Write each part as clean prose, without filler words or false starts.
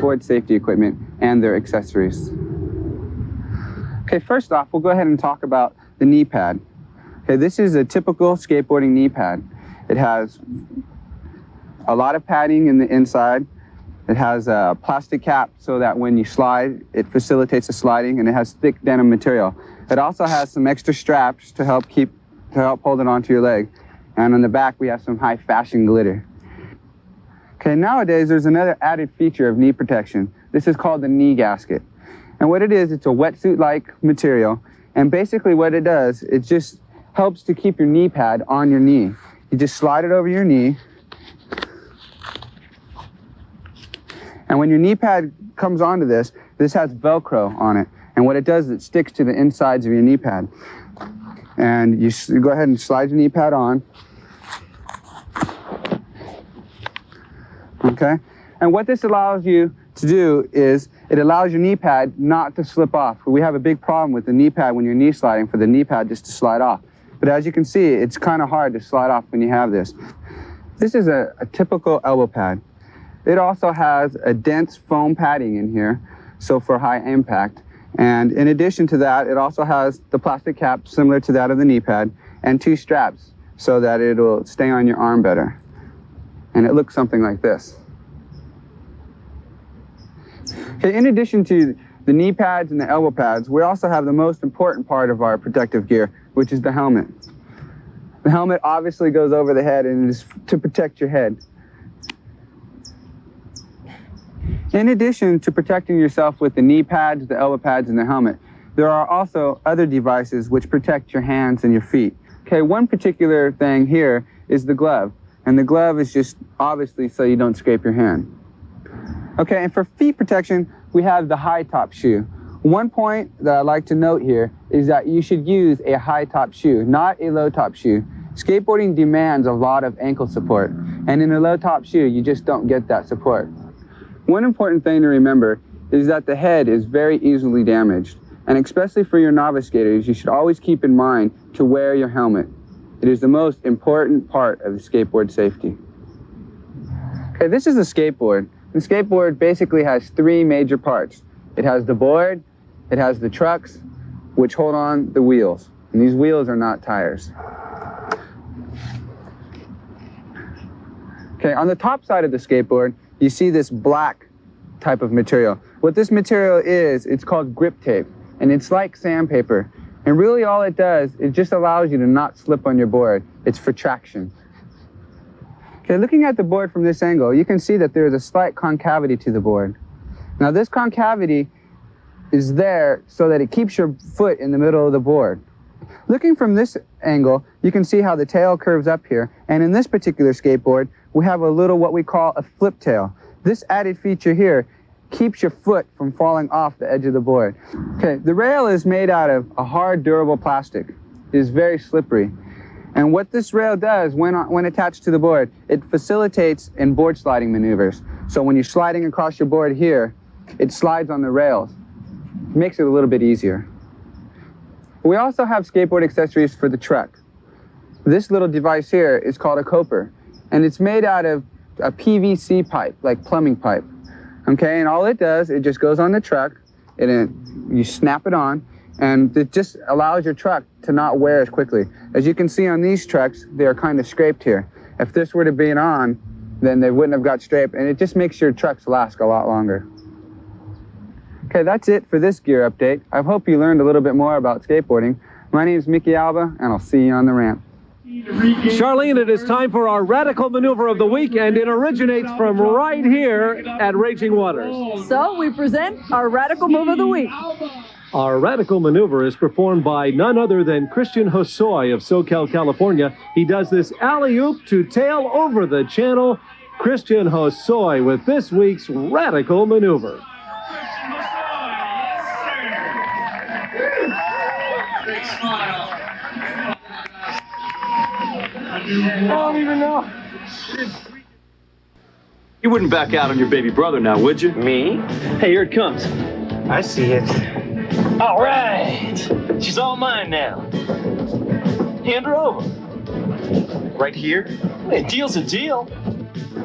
board safety equipment and their accessories. Okay, first off, we'll go ahead and talk about the knee pad. Okay, this is a typical skateboarding knee pad. It has a lot of padding in the inside. It has a plastic cap so that when you slide, it facilitates the sliding, and it has thick denim material. It also has some extra straps to help hold it onto your leg. And on the back, we have some high fashion glitter. Okay, nowadays there's another added feature of knee protection. This is called the knee gasket. And what it is, it's a wetsuit-like material. And basically what it does, it just helps to keep your knee pad on your knee. You just slide it over your knee. And when your knee pad comes onto this, this has Velcro on it. And what it does is it sticks to the insides of your knee pad. And you go ahead and slide your knee pad on. Okay? And what this allows you to do is it allows your knee pad not to slip off. We have a big problem with the knee pad when you're knee sliding for the knee pad just to slide off. But as you can see, it's kind of hard to slide off when you have this. This is a typical elbow pad. It also has a dense foam padding in here, so for high impact. And in addition to that, it also has the plastic cap similar to that of the knee pad and 2 straps so that it'll stay on your arm better. And it looks something like this. Okay, in addition to the knee pads and the elbow pads, we also have the most important part of our protective gear, which is the helmet. The helmet obviously goes over the head and it is to protect your head. In addition to protecting yourself with the knee pads, the elbow pads, and the helmet, there are also other devices which protect your hands and your feet. Okay, one particular thing here is the glove. And the glove is just obviously so you don't scrape your hand. Okay, and for feet protection, we have the high top shoe. One point that I'd like to note here is that you should use a high top shoe, not a low top shoe. Skateboarding demands a lot of ankle support, and in a low top shoe, you just don't get that support. One important thing to remember is that the head is very easily damaged, and especially for your novice skaters, you should always keep in mind to wear your helmet. It is the most important part of the skateboard safety. Okay, this is a skateboard. The skateboard basically has 3 major parts. It has the board, it has the trucks, which hold on the wheels. And these wheels are not tires. Okay, on the top side of the skateboard, you see this black type of material. What this material is, it's called grip tape, and it's like sandpaper. And really all it does, it just allows you to not slip on your board. It's for traction. Okay, looking at the board from this angle, you can see that there is a slight concavity to the board. Now this concavity is there so that it keeps your foot in the middle of the board. Looking from this angle, you can see how the tail curves up here. And in this particular skateboard, we have a little what we call a flip tail. This added feature here keeps your foot from falling off the edge of the board. Okay, the rail is made out of a hard, durable plastic. It is very slippery. And what this rail does when attached to the board, it facilitates in board sliding maneuvers. So when you're sliding across your board here, it slides on the rails. It makes it a little bit easier. We also have skateboard accessories for the truck. This little device here is called a coper, and it's made out of a PVC pipe, like plumbing pipe. Okay, and all it does, it just goes on the truck, and you snap it on, and it just allows your truck to not wear as quickly. As you can see on these trucks, they are kind of scraped here. If this were to be on, then they wouldn't have got scraped, and it just makes your trucks last a lot longer. Okay, that's it for this gear update. I hope you learned a little bit more about skateboarding. My name is Mickey Alba, and I'll see you on the ramp. Charlene, it is time for our radical maneuver of the week, and it originates from right here at Raging Waters. So we present our radical move of the week. Our radical maneuver is performed by none other than Christian Hosoi of SoCal, California. He does this alley-oop to tail over the channel. Christian Hosoi with this week's radical maneuver. Big smile. I don't even know. You wouldn't back out on your baby brother now, would you? Me? Hey, here it comes. I see it. All right. She's all mine now. Hand her over. Right here? A deal's a deal.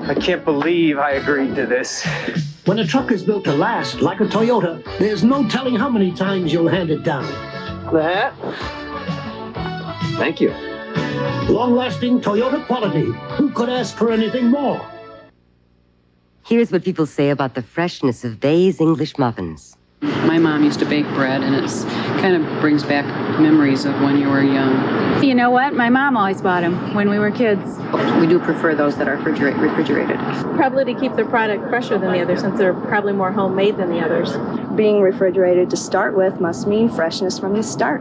I can't believe I agreed to this. When a truck is built to last, like a Toyota, there's no telling how many times you'll hand it down. That? Thank you. Long-lasting Toyota quality. Who could ask for anything more? Here's what people say about the freshness of Bay's English muffins. My mom used to bake bread, and it's kind of brings back memories of when you were young. You know what? My mom always bought them when we were kids. We do prefer those that are refrigerated. Probably to keep the product fresher than the others, since they're probably more homemade than the others. Being refrigerated to start with must mean freshness from the start.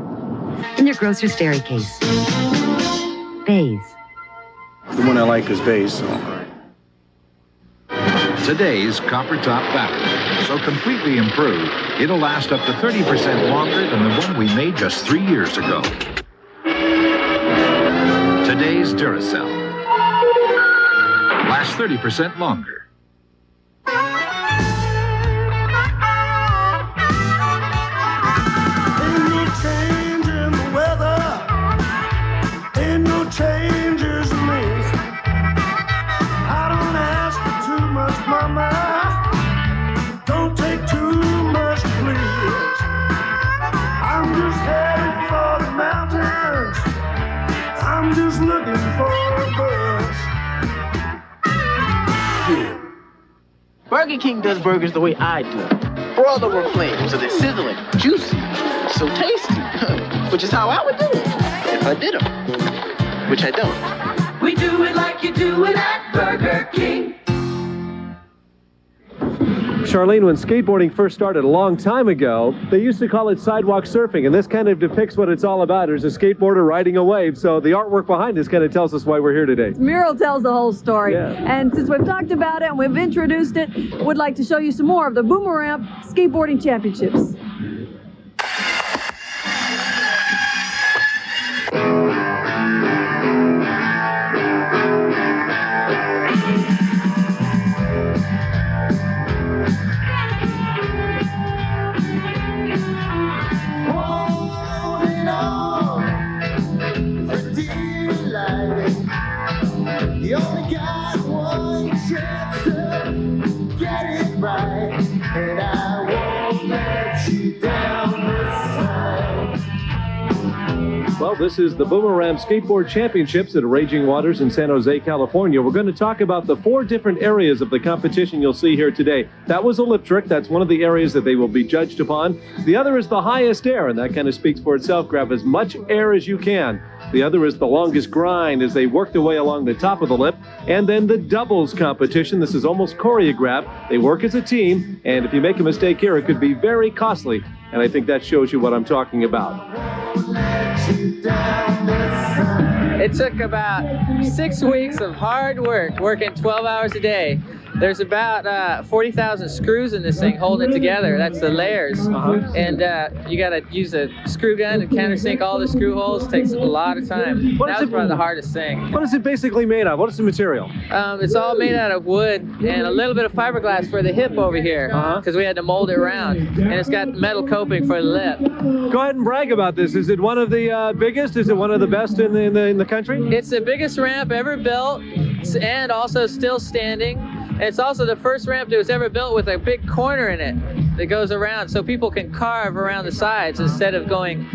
In your grocer's dairy case. Bay's. The one I like is Bay's, so. Today's copper top battery, so completely improved, it'll last up to 30% longer than the one we made just 3 years ago. Today's Duracell lasts 30% longer. Ain't no change in the weather, ain't no changes in me. I don't ask for too much, mama, don't take too much, please. I'm just headed for the mountains, I'm just looking for a bus. Yeah. Burger King does burgers the way I do. Broiled over flame, so they're sizzling, juicy, so tasty. Which is how I would do it, if I did them. Which I don't. We do it like you do it at Burger King. Charlene, when skateboarding first started a long time ago, they used to call it sidewalk surfing, and this kind of depicts what it's all about. There's a skateboarder riding a wave, so the artwork behind this kind of tells us why we're here today. The mural tells the whole story. Yeah. And since we've talked about it and we've introduced it, we'd like to show you some more of the Boomeramp Skateboarding Championships. You only got one chance to get it right, and I won't let you down this time. Well, this is the Boomeramp Skateboard Championships at Raging Waters in San Jose, California. We're going to talk about the 4 different areas of the competition you'll see here today. That was a lip trick. That's one of the areas that they will be judged upon. The other is the highest air, and that kind of speaks for itself. Grab as much air as you can. The other is the longest grind as they work their way along the top of the lip. And then the doubles competition. This is almost choreographed. They work as a team, and if you make a mistake here, it could be very costly. And I think that shows you what I'm talking about. It took about 6 weeks of hard work, working 12 hours a day. There's about 40,000 screws in this thing holding it together. That's the layers. And you got to use a screw gun to countersink all the screw holes. It takes a lot of time. That was probably the hardest thing. What is it basically made of? What is the material? It's all made out of wood and a little bit of fiberglass for the hip over here, because we had to mold it around. And it's got metal coping for the lip. Go ahead and brag about this. Is it one of the biggest? Is it one of the best in the country? It's the biggest ramp ever built, and also still standing. And it's also the first ramp that was ever built with a big corner in it that goes around, so people can carve around the sides instead of going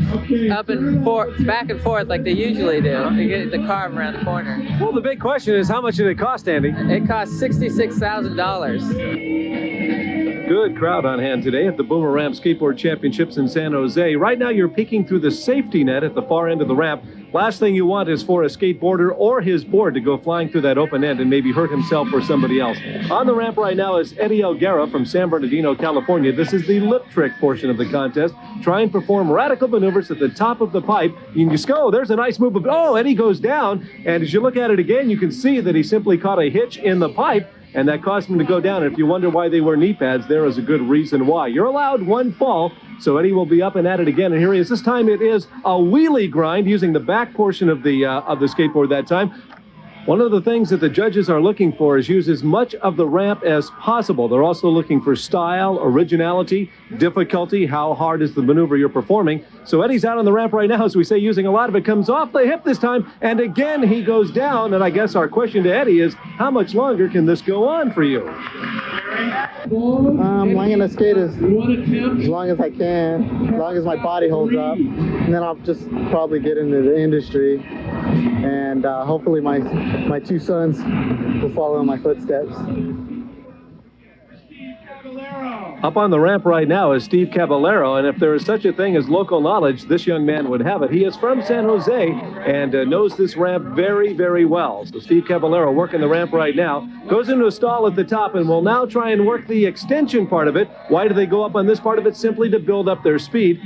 up and forth, back and forth like they usually do. They get to carve around the corner. Well, the big question is, how much did it cost, Andy? It cost $66,000. Good crowd on hand today at the Boomeramp Skateboard Championships in San Jose. Right now, you're peeking through the safety net at the far end of the ramp. Last thing you want is for a skateboarder or his board to go flying through that open end and maybe hurt himself or somebody else. On the ramp right now is Eddie Elguera from San Bernardino, California. This is the lip trick portion of the contest. Try and perform radical maneuvers at the top of the pipe. You can just go, there's a nice move. Oh, Eddie goes down. And as you look at it again, you can see that he simply caught a hitch in the pipe, and that caused him to go down. And if you wonder why they wear knee pads, there is a good reason why. You're allowed one fall, so Eddie will be up and at it again. And here he is. This time it is a wheelie grind using the back portion of the skateboard that time. One of the things that the judges are looking for is use as much of the ramp as possible. They're also looking for style, originality, difficulty, how hard is the maneuver you're performing. So Eddie's out on the ramp right now, as we say, using a lot of it. Comes off the hip this time, and again he goes down. And I guess our question to Eddie is, how much longer can this go on for you? I'm gonna skate as long as I can, as long as my body holds up, and then I'll just probably get into the industry, and hopefully my two sons will follow in my footsteps. Up on the ramp right now is Steve Caballero, and if there is such a thing as local knowledge, this young man would have it. He is from San Jose and knows this ramp very, very well. So Steve Caballero working the ramp right now, goes into a stall at the top and will now try and work the extension part of it. Why do they go up on this part of it? Simply to build up their speed.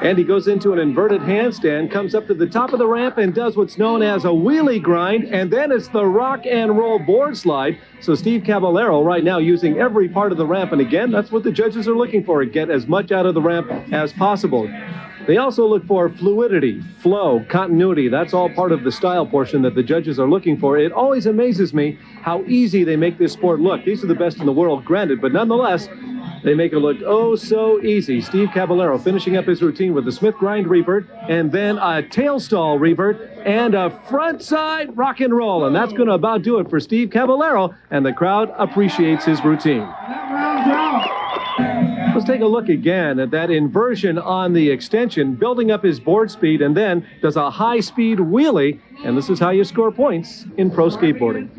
And he goes into an inverted handstand, comes up to the top of the ramp and does what's known as a wheelie grind, and then it's the rock and roll board slide. So Steve Caballero right now using every part of the ramp, and again, that's what the judges are looking for, get as much out of the ramp as possible. They also look for fluidity, flow, continuity. That's all part of the style portion that the judges are looking for. It always amazes me how easy they make this sport look. These are the best in the world, granted, but nonetheless, they make it look oh so easy. Steve Caballero finishing up his routine with a Smith grind revert, and then a tail stall revert, and a front side rock and roll. And that's going to about do it for Steve Caballero, and the crowd appreciates his routine. Let's take a look again at that inversion on the extension, building up his board speed, and then does a high-speed wheelie, and this is how you score points in pro skateboarding.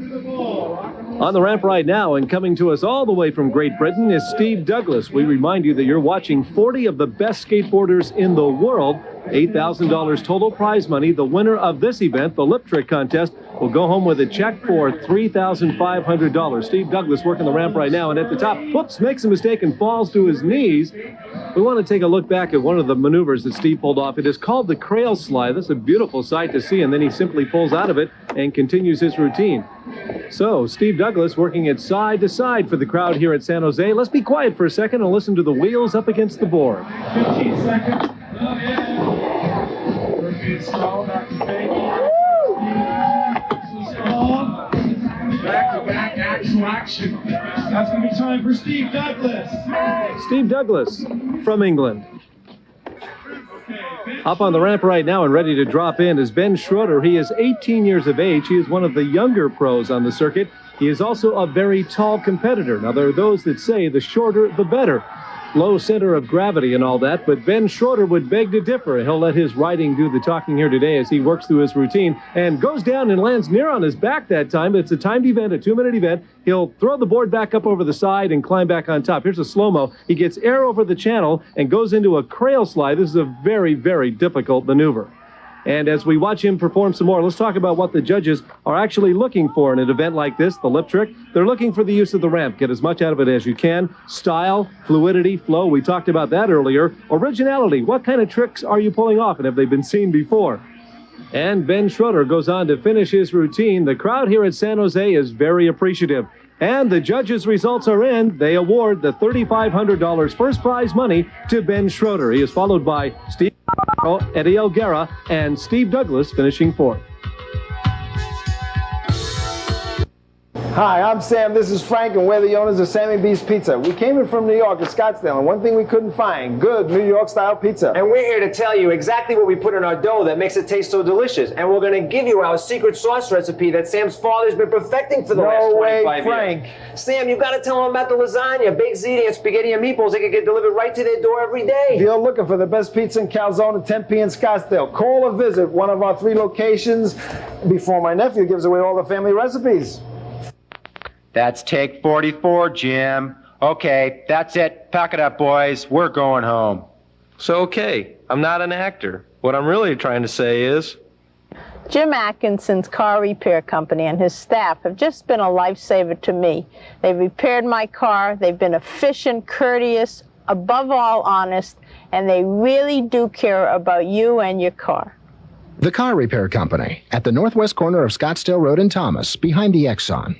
On the ramp right now and coming to us all the way from Great Britain is Steve Douglas. We remind you that you're watching 40 of the best skateboarders in the world. $8,000 total prize money. The winner of this event, the lip trick contest, will go home with a check for $3,500. Steve Douglas working the ramp right now, and at the top, whoops, makes a mistake and falls to his knees. We want to take a look back at one of the maneuvers that Steve pulled off. It is called the crail slide. That's a beautiful sight to see, and then he simply pulls out of it and continues his routine. So, Steve Douglas working it side to side for the crowd here at San Jose. Let's be quiet for a second and listen to the wheels up against the board. 15 seconds. Stall, back to back-to-back actual action. That's going to be time for Steve Douglas. Steve Douglas from England. Up on the ramp right now and ready to drop in is Ben Schroeder. He is 18 years of age. He is one of the younger pros on the circuit. He is also a very tall competitor. Now, there are those that say the shorter, the better. Low center of gravity and all that, but Ben Schroeder would beg to differ. He'll let his riding do the talking here today as he works through his routine and goes down and lands near on his back that time. It's a timed event, a 2-minute event. He'll throw the board back up over the side and climb back on top. Here's a slow-mo. He gets air over the channel and goes into a crail slide. This is a very, very difficult maneuver. And as we watch him perform some more, let's talk about what the judges are actually looking for in an event like this, the lip trick. They're looking for the use of the ramp. Get as much out of it as you can. Style, fluidity, flow. We talked about that earlier. Originality. What kind of tricks are you pulling off, and have they been seen before? And Ben Schroeder goes on to finish his routine. The crowd here at San Jose is very appreciative. And the judges' results are in. They award the $3,500 first prize money to Ben Schroeder. He is followed by Steve, Eddie Elguera, and Steve Douglas finishing fourth. Hi, I'm Sam. This is Frank, and we're the owners of Sammy B's Pizza. We came in from New York at Scottsdale, and one thing we couldn't find, good New York-style pizza. And we're here to tell you exactly what we put in our dough that makes it taste so delicious. And we're going to give you our secret sauce recipe that Sam's father's been perfecting for the last 25 Frank. years. Sam, you got to tell them about the lasagna, baked ziti, and spaghetti and meatballs. They can get delivered right to their door every day. If you're looking for the best pizza in Calzone at Tempe and Scottsdale, call or visit one of our 3 locations before my nephew gives away all the family recipes. That's take 44, Jim. Okay, that's it. Pack it up, boys. We're going home. So, okay, I'm not an actor. What I'm really trying to say is... Jim Atkinson's Car Repair Company and his staff have just been a lifesaver to me. They've repaired my car. They've been efficient, courteous, above all honest, and they really do care about you and your car. The Car Repair Company at the northwest corner of Scottsdale Road and Thomas, behind the Exxon.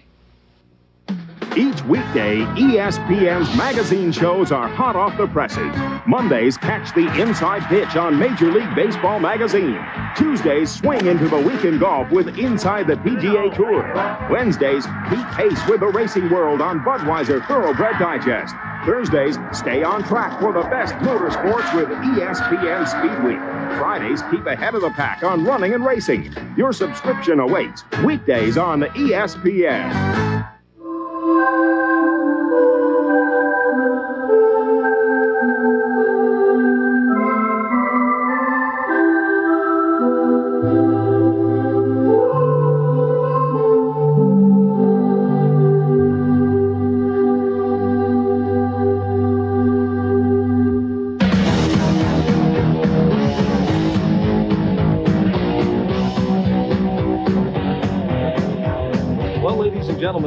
Each weekday, ESPN's magazine shows are hot off the presses. Mondays, catch the inside pitch on Major League Baseball magazine. Tuesdays, swing into the week in golf with Inside the PGA Tour. Wednesdays, keep pace with the racing world on Budweiser Thoroughbred Digest. Thursdays, stay on track for the best motorsports with ESPN Speed Week. Fridays, keep ahead of the pack on running and racing. Your subscription awaits weekdays on ESPN.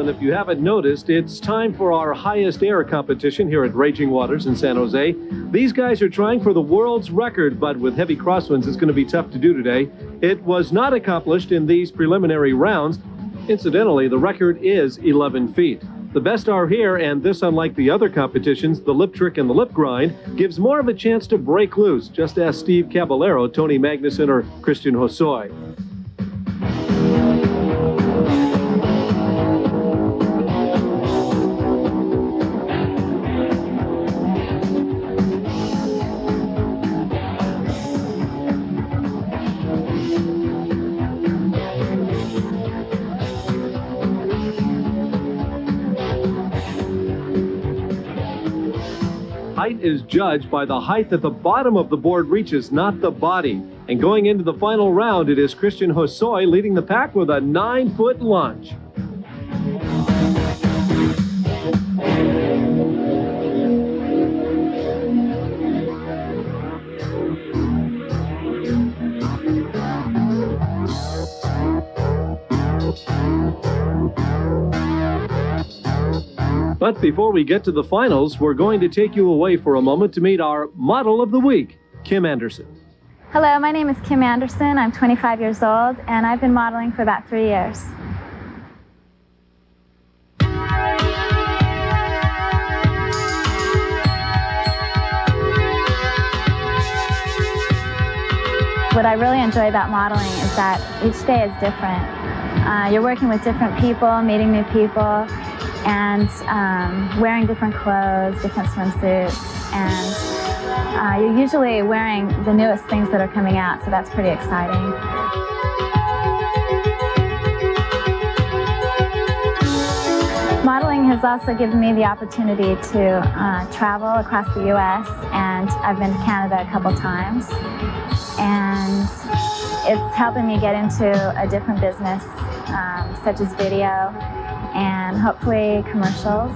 if you haven't noticed, it's time for our highest air competition here at Raging Waters in San Jose. These guys are trying for the world's record, but with heavy crosswinds, it's going to be tough to do today. It was not accomplished in these preliminary rounds. Incidentally, the record is 11 feet. The best are here, and this, unlike the other competitions, the lip trick and the lip grind, gives more of a chance to break loose. Just ask Steve Caballero, Tony Magnuson, or Christian Hosoi. Height is judged by the height that the bottom of the board reaches, not the body. And going into the final round, it is Christian Hosoi leading the pack with a 9-foot lunge. But before we get to the finals, we're going to take you away for a moment to meet our model of the week, Kim Anderson. Hello, my name is Kim Anderson. I'm 25 years old, and I've been modeling for about 3 years. What I really enjoy about modeling is that each day is different. You're working with different people, meeting new people, and wearing different clothes, different swimsuits, and you're usually wearing the newest things that are coming out, so that's pretty exciting. Modeling has also given me the opportunity to travel across the U.S., and I've been to Canada a couple times, and it's helping me get into a different business, such as video and hopefully commercials.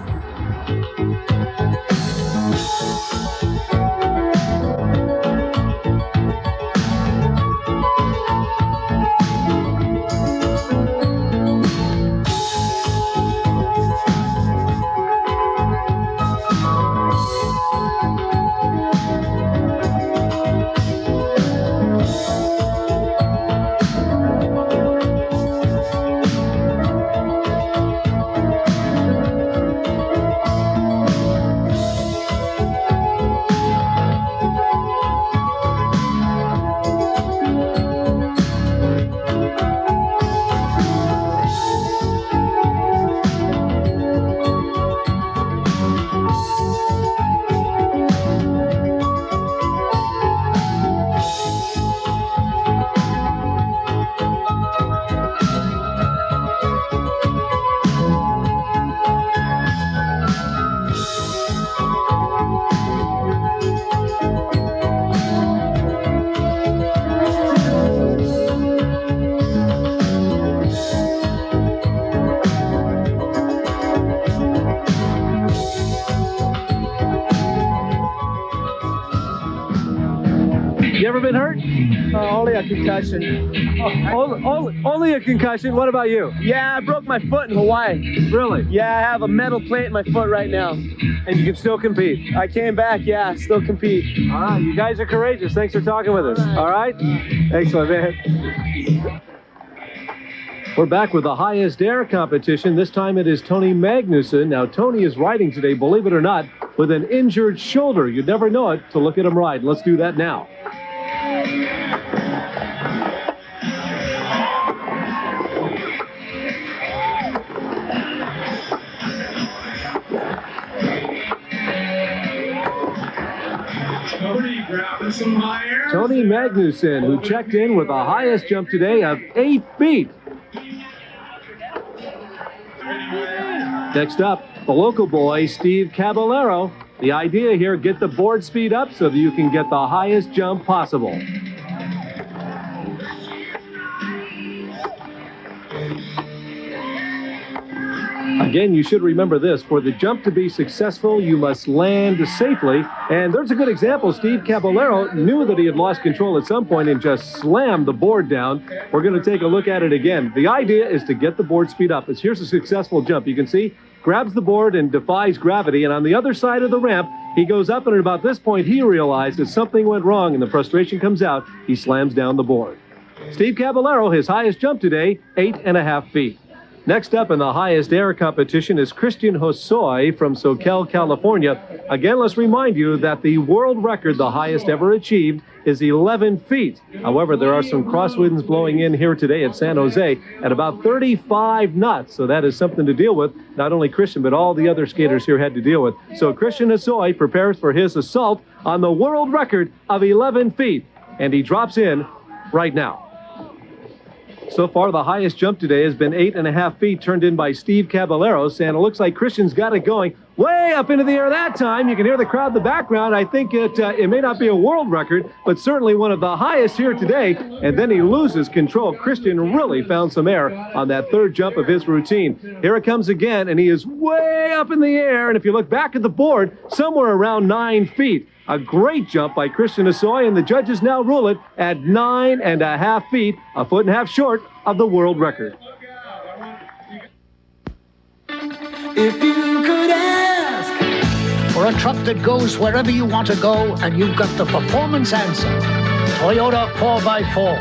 You ever been hurt? Only a concussion. Only a concussion? What about you? Yeah, I broke my foot in Hawaii. Really? Yeah, I have a metal plate in my foot right now. And you can still compete? I came back, yeah, still compete. All right, you guys are courageous. Thanks for talking with us. All right? Excellent, man. We're back with the highest air competition. This time it is Tony Magnuson. Now, Tony is riding today, believe it or not, with an injured shoulder. You'd never know it to look at him ride. Let's do that now. Tony Magnuson, who checked in with the highest jump today of 8 feet. Next up, the local boy, Steve Caballero. The idea here, get the board speed up so that you can get the highest jump possible. Again, you should remember this. For the jump to be successful, you must land safely. And there's a good example. Steve Caballero knew that he had lost control at some point and just slammed the board down. We're going to take a look at it again. The idea is to get the board speed up. Here's a successful jump. You can see, grabs the board and defies gravity. And on the other side of the ramp, he goes up, and at about this point, he realized that something went wrong, and the frustration comes out. He slams down the board. Steve Caballero, his highest jump today, 8.5 feet. Next up in the highest air competition is Christian Hosoi from Soquel, California. Again, let's remind you that the world record, the highest ever achieved, is 11 feet. However, there are some crosswinds blowing in here today at San Jose at about 35 knots. So that is something to deal with. Not only Christian, but all the other skaters here had to deal with. So Christian Hosoi prepares for his assault on the world record of 11 feet. And he drops in right now. So far, the highest jump today has been 8.5 feet, turned in by Steve Caballero, and it looks like Christian's got it going way up into the air that time. You can hear the crowd in the background. I think it may not be a world record, but certainly one of the highest here today. And then he loses control. Christian really found some air on that third jump of his routine. Here it comes again, and he is way up in the air. And if you look back at the board, somewhere around 9 feet. A great jump by Christian Hosoi, and the judges now rule it at 9.5 feet, a foot and a half short of the world record. If you could ask for a truck that goes wherever you want to go, and you've got the performance answer, Toyota 4x4.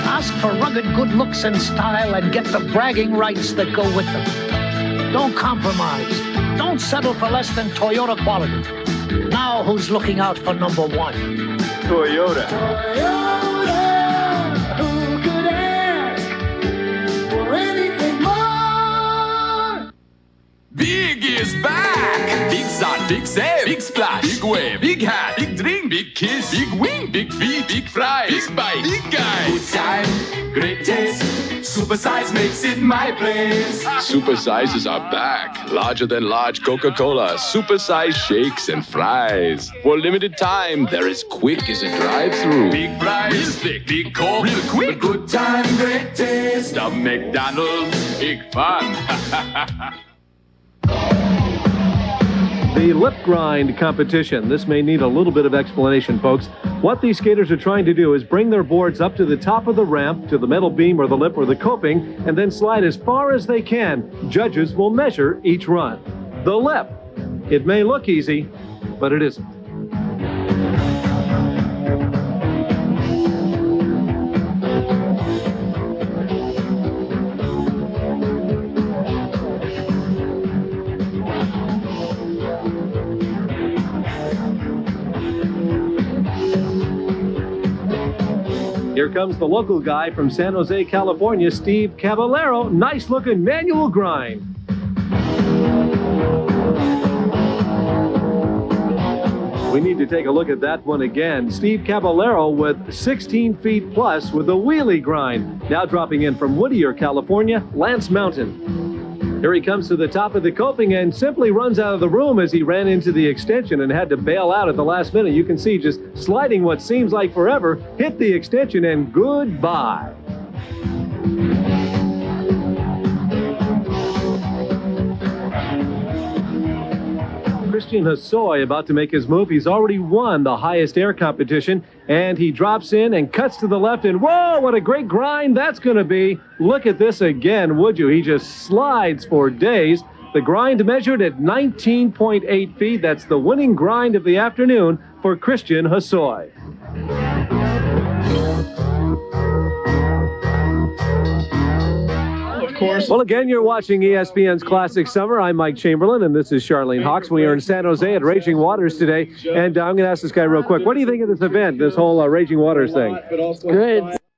Ask for rugged good looks and style and get the bragging rights that go with them. Don't compromise. Don't settle for less than Toyota quality. Now who's looking out for number one? Toyota. Toyota, who could ask for anything more? Big is back! Big sun, big save, big splash, big wave, big hat, big drink, big kiss, big wing, big feet, big fries, big bite, big guy. Good time, great taste, super size makes it my place. Super sizes are back. Larger than large Coca-Cola, super size shakes and fries. For limited time, they're as quick as a drive-through. Big fries, real thick, big coke, real quick. Good time, great taste of McDonald's, big fun. The lip grind competition. This may need a little bit of explanation, folks. What these skaters are trying to do is bring their boards up to the top of the ramp, to the metal beam or the lip or the coping, and then slide as far as they can. Judges will measure each run. The lip. It may look easy, but it isn't. Here comes the local guy from San Jose, California, Steve Caballero. Nice looking manual grind. We need to take a look at that one again. Steve Caballero with 16 feet plus with a wheelie grind. Now dropping in from Whittier, California, Lance Mountain. Here he comes to the top of the coping and simply runs out of the room as he ran into the extension and had to bail out at the last minute. You can see just sliding what seems like forever, hit the extension, and goodbye. Christian Hosoi about to make his move. He's already won the highest air competition, and he drops in and cuts to the left, and whoa, what a great grind that's going to be. Look at this again, would you? He just slides for days. The grind measured at 19.8 feet. That's the winning grind of the afternoon for Christian Hosoi. Well, again, you're watching ESPN's Classic Summer. I'm Mike Chamberlain, and this is Charlene Hawks. We are in San Jose at Raging Waters today, and I'm going to ask this guy real quick. What do you think of this event, this whole Raging Waters thing? Great.